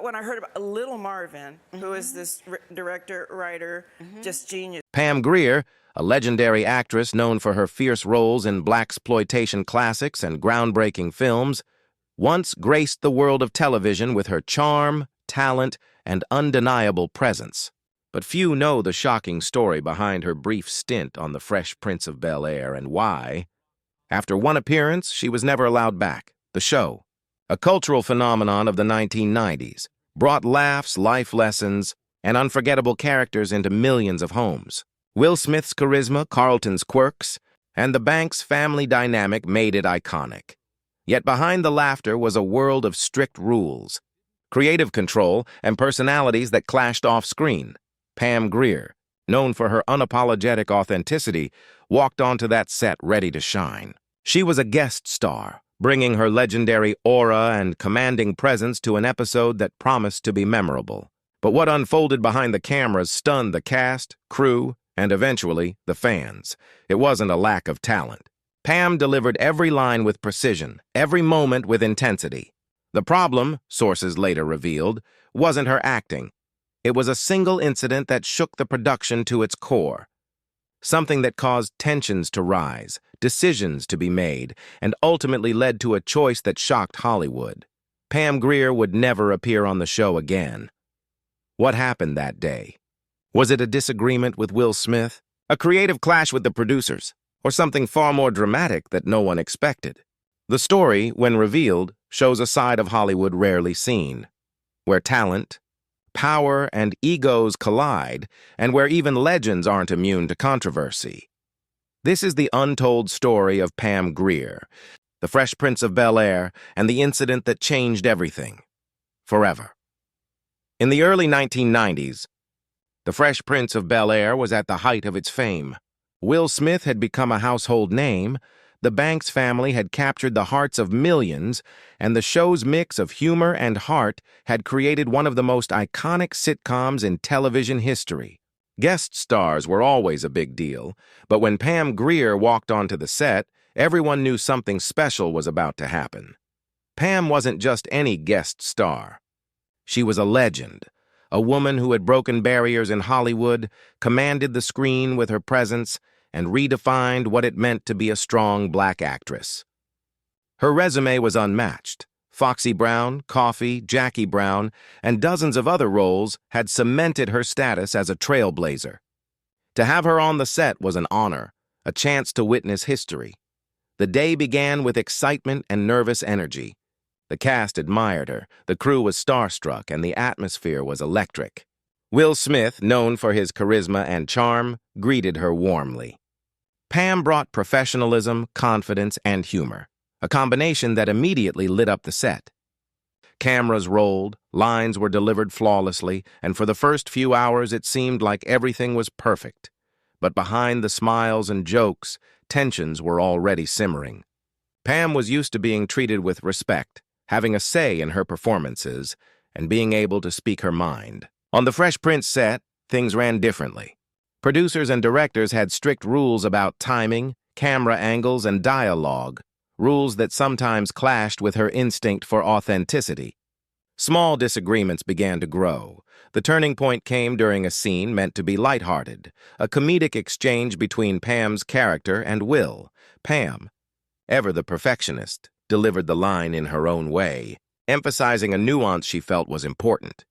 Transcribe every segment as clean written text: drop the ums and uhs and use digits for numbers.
When I heard about Little Marvin, who is this director, writer, just genius. Pam Grier, a legendary actress known for her fierce roles in blaxploitation classics and groundbreaking films, once graced the world of television with her charm, talent, and undeniable presence. But few know the shocking story behind her brief stint on The Fresh Prince of Bel-Air and why. After one appearance, she was never allowed back. The show, a cultural phenomenon of the 1990s, brought laughs, life lessons, and unforgettable characters into millions of homes. Will Smith's charisma, Carlton's quirks, and the Banks family dynamic made it iconic. Yet behind the laughter was a world of strict rules, creative control, and personalities that clashed off-screen. Pam Grier, known for her unapologetic authenticity, walked onto that set ready to shine. She was a guest star, bringing her legendary aura and commanding presence to an episode that promised to be memorable. But what unfolded behind the cameras stunned the cast, crew, and eventually the fans. It wasn't a lack of talent. Pam delivered every line with precision, every moment with intensity. The problem, sources later revealed, wasn't her acting. It was a single incident that shook the production to its core. Something that caused tensions to rise, decisions to be made, and ultimately led to a choice that shocked Hollywood. Pam Grier would never appear on the show again. What happened that day? Was it a disagreement with Will Smith? A creative clash with the producers? Or something far more dramatic that no one expected? The story, when revealed, shows a side of Hollywood rarely seen, where talent, power, and egos collide, and where even legends aren't immune to controversy. This is the untold story of Pam Grier, the Fresh Prince of Bel-Air, and the incident that changed everything. Forever. In the early 1990s, the Fresh Prince of Bel-Air was at the height of its fame. Will Smith had become a household name, the Banks family had captured the hearts of millions, and the show's mix of humor and heart had created one of the most iconic sitcoms in television history. Guest stars were always a big deal, but when Pam Grier walked onto the set, everyone knew something special was about to happen. Pam wasn't just any guest star. She was a legend, a woman who had broken barriers in Hollywood, commanded the screen with her presence, and redefined what it meant to be a strong black actress. Her resume was unmatched. Foxy Brown, Coffee, Jackie Brown, and dozens of other roles had cemented her status as a trailblazer. To have her on the set was an honor, a chance to witness history. The day began with excitement and nervous energy. The cast admired her, the crew was starstruck, and the atmosphere was electric. Will Smith, known for his charisma and charm, greeted her warmly. Pam brought professionalism, confidence, and humor, a combination that immediately lit up the set. Cameras rolled, lines were delivered flawlessly, and for the first few hours it seemed like everything was perfect. But behind the smiles and jokes, tensions were already simmering. Pam was used to being treated with respect, having a say in her performances, and being able to speak her mind. On the Fresh Prince set, things ran differently. Producers and directors had strict rules about timing, camera angles, and dialogue, rules that sometimes clashed with her instinct for authenticity. Small disagreements began to grow. The turning point came during a scene meant to be lighthearted, a comedic exchange between Pam's character and Will. Pam, ever the perfectionist, delivered the line in her own way, emphasizing a nuance she felt was important.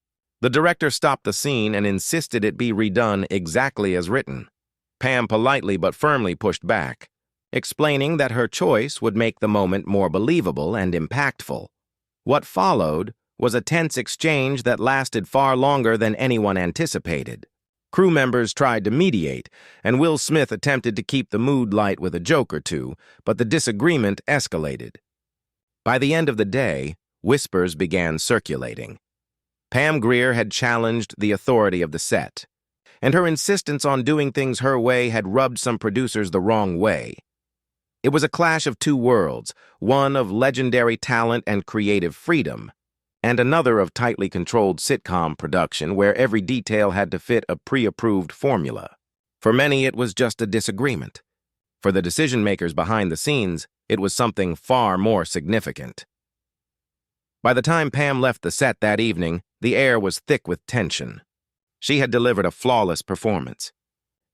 The director stopped the scene and insisted it be redone exactly as written. Pam politely but firmly pushed back, explaining that her choice would make the moment more believable and impactful. What followed was a tense exchange that lasted far longer than anyone anticipated. Crew members tried to mediate, and Will Smith attempted to keep the mood light with a joke or two, but the disagreement escalated. By the end of the day, whispers began circulating. Pam Grier had challenged the authority of the set, and her insistence on doing things her way had rubbed some producers the wrong way. It was a clash of two worlds, one of legendary talent and creative freedom, and another of tightly controlled sitcom production where every detail had to fit a pre-approved formula. For many, it was just a disagreement. For the decision-makers behind the scenes, it was something far more significant. By the time Pam left the set that evening, The air was thick with tension. She had delivered a flawless performance.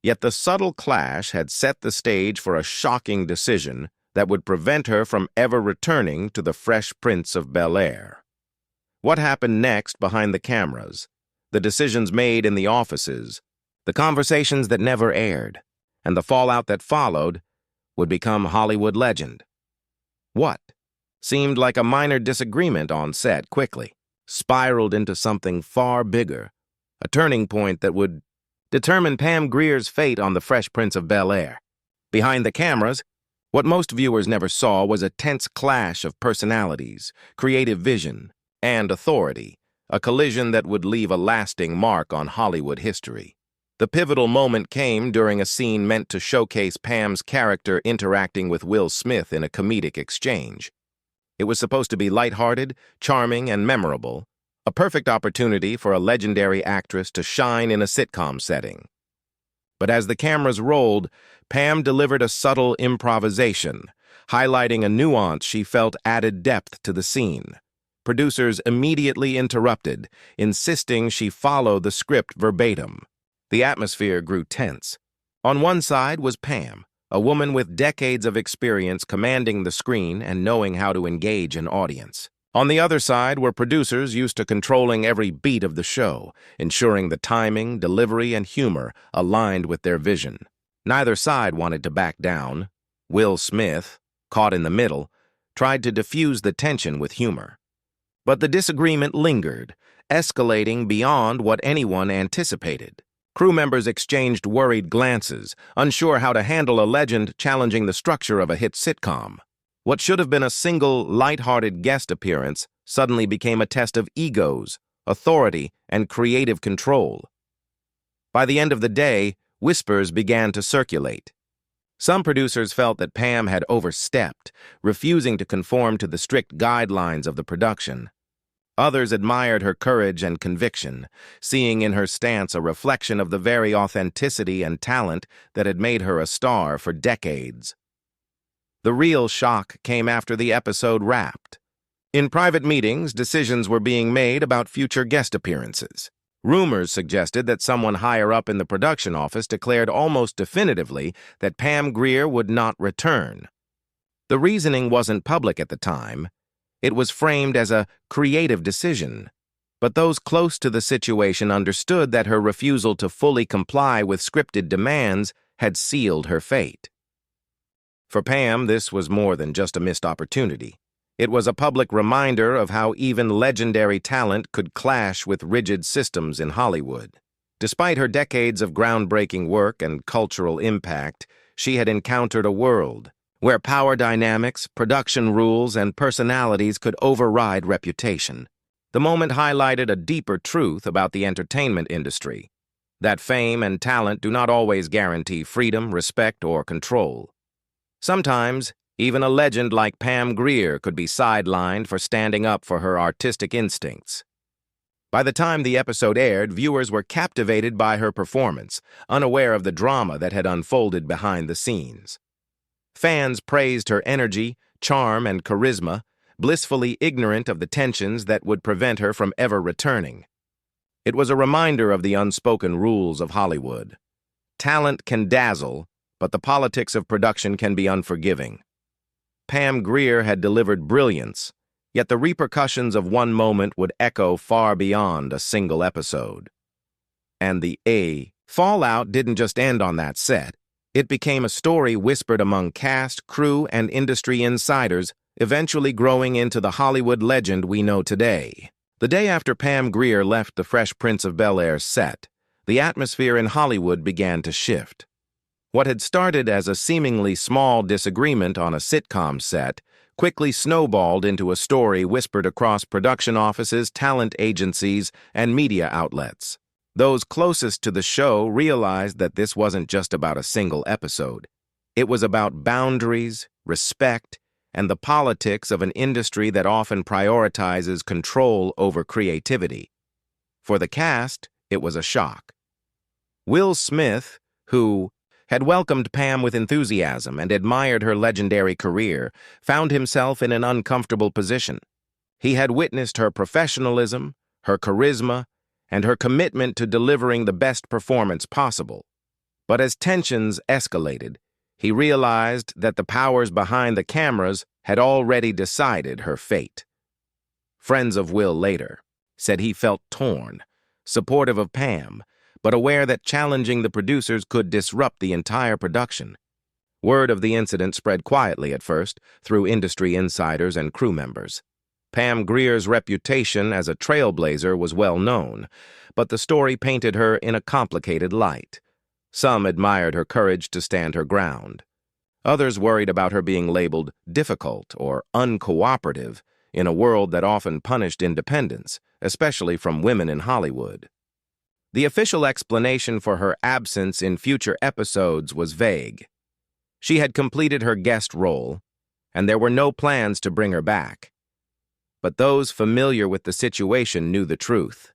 Yet the subtle clash had set the stage for a shocking decision that would prevent her from ever returning to the Fresh Prince of Bel-Air. What happened next behind the cameras, the decisions made in the offices, the conversations that never aired, and the fallout that followed would become Hollywood legend. What seemed like a minor disagreement on set quickly spiraled into something far bigger, a turning point that would determine Pam Grier's fate on the Fresh Prince of Bel-Air. Behind the cameras, what most viewers never saw was a tense clash of personalities, creative vision, and authority, a collision that would leave a lasting mark on Hollywood history. The pivotal moment came during a scene meant to showcase Pam's character interacting with Will Smith in a comedic exchange. It was supposed to be lighthearted, charming, and memorable, a perfect opportunity for a legendary actress to shine in a sitcom setting. But as the cameras rolled, Pam delivered a subtle improvisation, highlighting a nuance she felt added depth to the scene. Producers immediately interrupted, insisting she follow the script verbatim. The atmosphere grew tense. On one side was Pam, a woman with decades of experience commanding the screen and knowing how to engage an audience. On the other side were producers used to controlling every beat of the show, ensuring the timing, delivery, and humor aligned with their vision. Neither side wanted to back down. Will Smith, caught in the middle, tried to diffuse the tension with humor. But the disagreement lingered, escalating beyond what anyone anticipated. Crew members exchanged worried glances, unsure how to handle a legend challenging the structure of a hit sitcom. What should have been a single, light-hearted guest appearance suddenly became a test of egos, authority, and creative control. By the end of the day, whispers began to circulate. Some producers felt that Pam had overstepped, refusing to conform to the strict guidelines of the production. Others admired her courage and conviction, seeing in her stance a reflection of the very authenticity and talent that had made her a star for decades. The real shock came after the episode wrapped. In private meetings, decisions were being made about future guest appearances. Rumors suggested that someone higher up in the production office declared almost definitively that Pam Grier would not return. The reasoning wasn't public at the time. It was framed as a creative decision, but those close to the situation understood that her refusal to fully comply with scripted demands had sealed her fate. For Pam, this was more than just a missed opportunity. It was a public reminder of how even legendary talent could clash with rigid systems in Hollywood. Despite her decades of groundbreaking work and cultural impact, she had encountered a world where power dynamics, production rules, and personalities could override reputation. The moment highlighted a deeper truth about the entertainment industry, that fame and talent do not always guarantee freedom, respect, or control. Sometimes, even a legend like Pam Grier could be sidelined for standing up for her artistic instincts. By the time the episode aired, viewers were captivated by her performance, unaware of the drama that had unfolded behind the scenes. Fans praised her energy, charm, and charisma, blissfully ignorant of the tensions that would prevent her from ever returning. It was a reminder of the unspoken rules of Hollywood. Talent can dazzle, but the politics of production can be unforgiving. Pam Grier had delivered brilliance, yet the repercussions of one moment would echo far beyond a single episode. And the fallout didn't just end on that set. It became a story whispered among cast, crew, and industry insiders, eventually growing into the Hollywood legend we know today. The day after Pam Grier left the Fresh Prince of Bel-Air's set, the atmosphere in Hollywood began to shift. What had started as a seemingly small disagreement on a sitcom set quickly snowballed into a story whispered across production offices, talent agencies, and media outlets. Those closest to the show realized that this wasn't just about a single episode. It was about boundaries, respect, and the politics of an industry that often prioritizes control over creativity. For the cast, it was a shock. Will Smith, who had welcomed Pam with enthusiasm and admired her legendary career, found himself in an uncomfortable position. He had witnessed her professionalism, her charisma, and her commitment to delivering the best performance possible. But as tensions escalated, he realized that the powers behind the cameras had already decided her fate. Friends of Will later said he felt torn, supportive of Pam, but aware that challenging the producers could disrupt the entire production. Word of the incident spread quietly at first through industry insiders and crew members. Pam Grier's reputation as a trailblazer was well known, but the story painted her in a complicated light. Some admired her courage to stand her ground. Others worried about her being labeled difficult or uncooperative in a world that often punished independence, especially from women in Hollywood. The official explanation for her absence in future episodes was vague. She had completed her guest role, and there were no plans to bring her back. But those familiar with the situation knew the truth.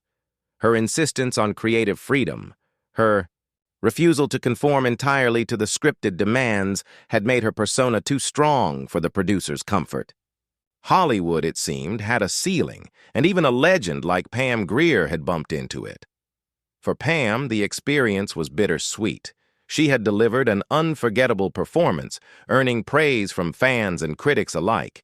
Her insistence on creative freedom, her refusal to conform entirely to the scripted demands, had made her persona too strong for the producer's comfort. Hollywood, it seemed, had a ceiling, and even a legend like Pam Grier had bumped into it. For Pam, the experience was bittersweet. She had delivered an unforgettable performance, earning praise from fans and critics alike.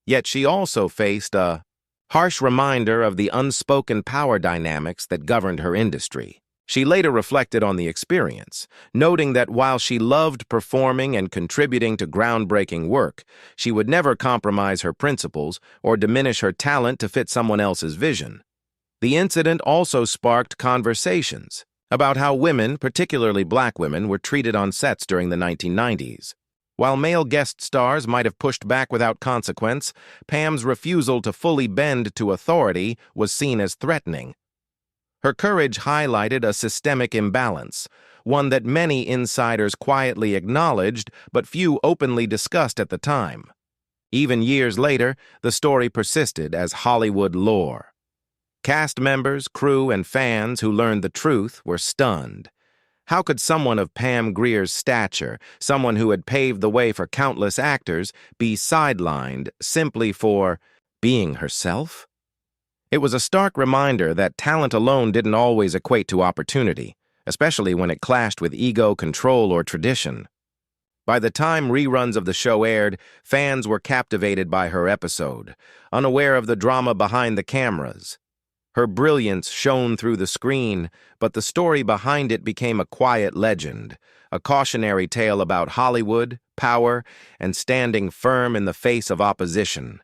Yet she also faced a harsh reminder of the unspoken power dynamics that governed her industry. She later reflected on the experience, noting that while she loved performing and contributing to groundbreaking work, she would never compromise her principles or diminish her talent to fit someone else's vision. The incident also sparked conversations about how women, particularly black women, were treated on sets during the 1990s. While male guest stars might have pushed back without consequence, Pam's refusal to fully bend to authority was seen as threatening. Her courage highlighted a systemic imbalance, one that many insiders quietly acknowledged but few openly discussed at the time. Even years later, the story persisted as Hollywood lore. Cast members, crew, and fans who learned the truth were stunned. How could someone of Pam Grier's stature, someone who had paved the way for countless actors, be sidelined simply for being herself? It was a stark reminder that talent alone didn't always equate to opportunity, especially when it clashed with ego, control, or tradition. By the time reruns of the show aired, fans were captivated by her episode, unaware of the drama behind the cameras. Her brilliance shone through the screen, but the story behind it became a quiet legend, a cautionary tale about Hollywood, power, and standing firm in the face of opposition.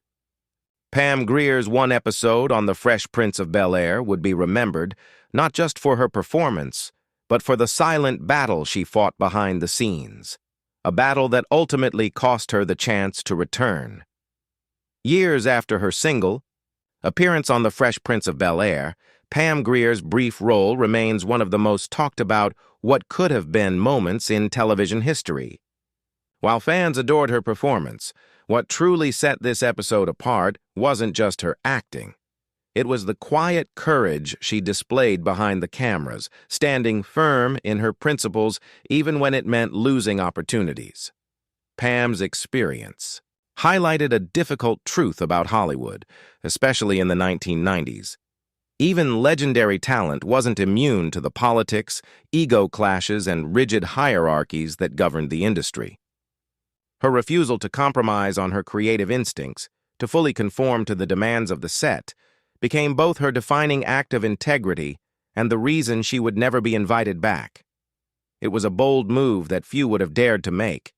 Pam Grier's one episode on The Fresh Prince of Bel-Air would be remembered, not just for her performance, but for the silent battle she fought behind the scenes, a battle that ultimately cost her the chance to return. Years after her single appearance on The Fresh Prince of Bel-Air, Pam Grier's brief role remains one of the most talked about what could have been moments in television history. While fans adored her performance, what truly set this episode apart wasn't just her acting. It was the quiet courage she displayed behind the cameras, standing firm in her principles even when it meant losing opportunities. Pam's experience highlighted a difficult truth about Hollywood, especially in the 1990s. Even legendary talent wasn't immune to the politics, ego clashes, and rigid hierarchies that governed the industry. Her refusal to compromise on her creative instincts, to fully conform to the demands of the set, became both her defining act of integrity and the reason she would never be invited back. It was a bold move that few would have dared to make,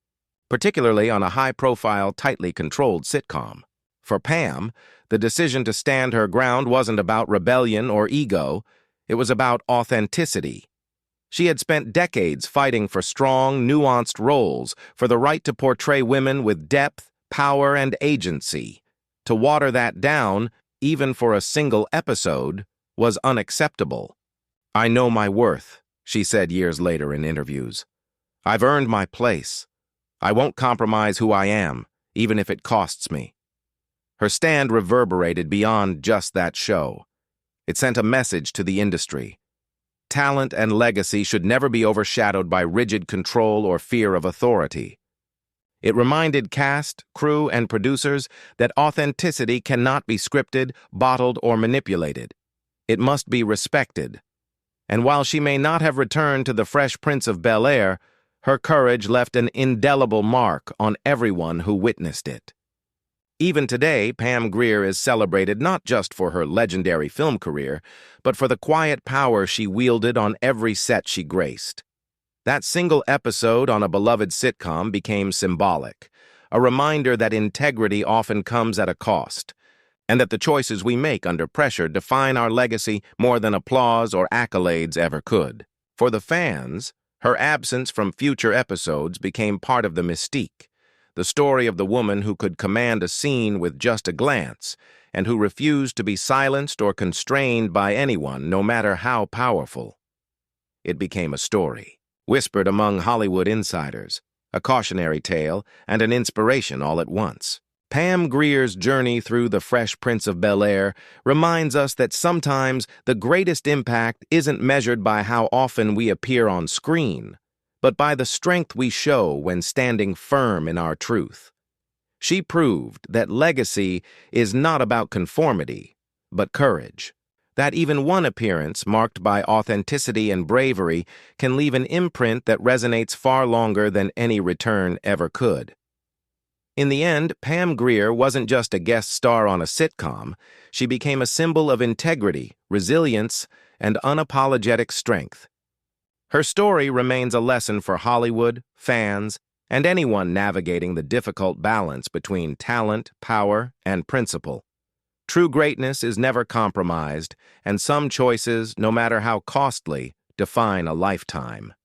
particularly on a high-profile, tightly controlled sitcom. For Pam, the decision to stand her ground wasn't about rebellion or ego, it was about authenticity. She had spent decades fighting for strong, nuanced roles, for the right to portray women with depth, power, and agency. To water that down, even for a single episode, was unacceptable. "I know my worth," she said years later in interviews. "I've earned my place. I won't compromise who I am, even if it costs me." Her stand reverberated beyond just that show. It sent a message to the industry. Talent and legacy should never be overshadowed by rigid control or fear of authority. It reminded cast, crew, and producers that authenticity cannot be scripted, bottled, or manipulated. It must be respected. And while she may not have returned to the Fresh Prince of Bel-Air, her courage left an indelible mark on everyone who witnessed it. Even today, Pam Grier is celebrated not just for her legendary film career, but for the quiet power she wielded on every set she graced. That single episode on a beloved sitcom became symbolic, a reminder that integrity often comes at a cost, and that the choices we make under pressure define our legacy more than applause or accolades ever could. For the fans, her absence from future episodes became part of the mystique, the story of the woman who could command a scene with just a glance, and who refused to be silenced or constrained by anyone, no matter how powerful. It became a story, whispered among Hollywood insiders, a cautionary tale and an inspiration all at once. Pam Grier's journey through the Fresh Prince of Bel-Air reminds us that sometimes the greatest impact isn't measured by how often we appear on screen, but by the strength we show when standing firm in our truth. She proved that legacy is not about conformity, but courage, that even one appearance marked by authenticity and bravery can leave an imprint that resonates far longer than any return ever could. In the end, Pam Grier wasn't just a guest star on a sitcom. She became a symbol of integrity, resilience, and unapologetic strength. Her story remains a lesson for Hollywood, fans, and anyone navigating the difficult balance between talent, power, and principle. True greatness is never compromised, and some choices, no matter how costly, define a lifetime.